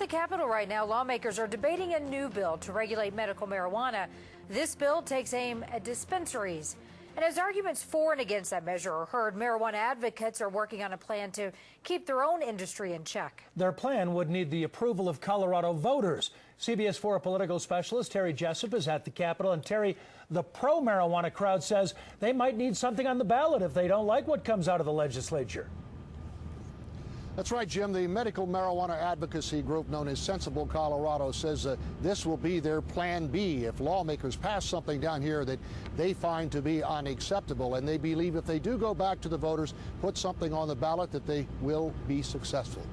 the Capitol right now, lawmakers are debating a new bill to regulate medical marijuana. This bill takes aim at dispensaries. And as arguments for and against that measure are heard, marijuana advocates are working on a plan to keep their own industry in check. Their plan would need the approval of Colorado voters. CBS 4 political specialist Terry Jessup is at the Capitol. And Terry, the pro-marijuana crowd says they might need something on the ballot if they don't like what comes out of the legislature. That's right, Jim. The medical marijuana advocacy group known as Sensible Colorado says this will be their plan B if lawmakers pass something down here that they find to be unacceptable. And they believe if they do go back to the voters, put something on the ballot, that they will be successful.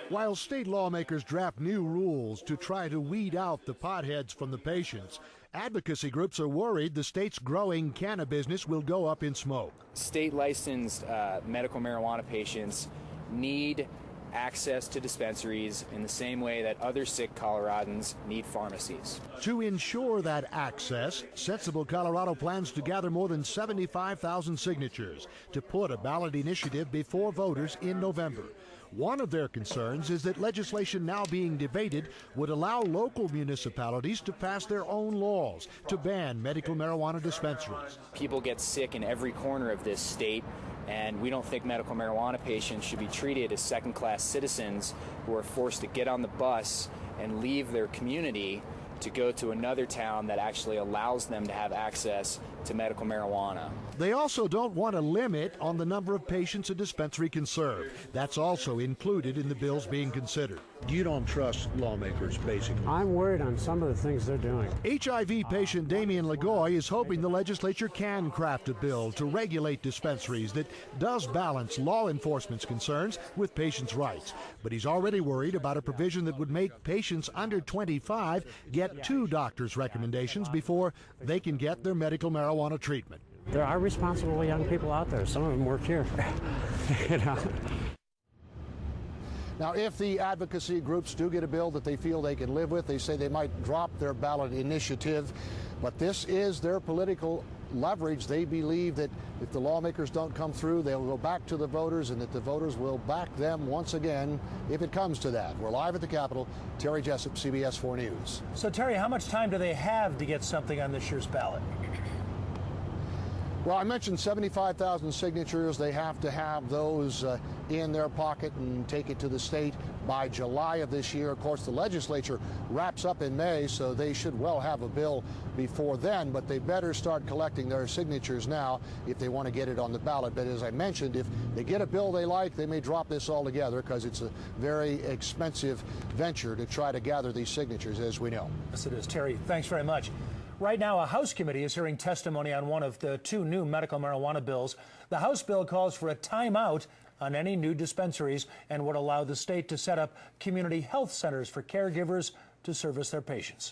While state lawmakers draft new rules to try to weed out the potheads from the patients, advocacy groups are worried the state's growing cannabis business will go up in smoke. State licensed medical marijuana patients need access to dispensaries in the same way that other sick Coloradans need pharmacies. To ensure that access, Sensible Colorado plans to gather more than 75,000 signatures to put a ballot initiative before voters in November. One of their concerns is that legislation now being debated would allow local municipalities to pass their own laws to ban medical marijuana dispensaries. People get sick in every corner of this state, and we don't think medical marijuana patients should be treated as second-class citizens who are forced to get on the bus and leave their community to go to another town that actually allows them to have access to medical marijuana. They also don't want a limit on the number of patients a dispensary can serve. That's also included in the bills being considered. You don't trust lawmakers, basically. I'm worried on some of the things they're doing. HIV patient Damian Lagoy is hoping the legislature can craft a bill to regulate dispensaries that does balance law enforcement's concerns with patients' rights. But he's already worried about a provision that would make patients under 25 get 2 doctors' recommendations before they can get their medical marijuana treatment. There are responsible young people out there. Some of them work here. You know? Now, if the advocacy groups do get a bill that they feel they can live with, they say they might drop their ballot initiative. But this is their political leverage. They believe that if the lawmakers don't come through, they'll go back to the voters and that the voters will back them once again if it comes to that. We're live at the Capitol. Terry Jessup, CBS 4 News. So, Terry, how much time do they have to get something on this year's ballot? Well, I mentioned 75,000 signatures. They have to have those in their pocket and take it to the state by July of this year. Of course, the legislature wraps up in May, so they should well have a bill before then, but they better start collecting their signatures now if they want to get it on the ballot. But as I mentioned, if they get a bill they like, they may drop this altogether because it's a very expensive venture to try to gather these signatures, as we know. Yes, it is. Terry, thanks very much. Right now, a House committee is hearing testimony on one of the 2 new medical marijuana bills. The House bill calls for a timeout on any new dispensaries and would allow the state to set up community health centers for caregivers to service their patients.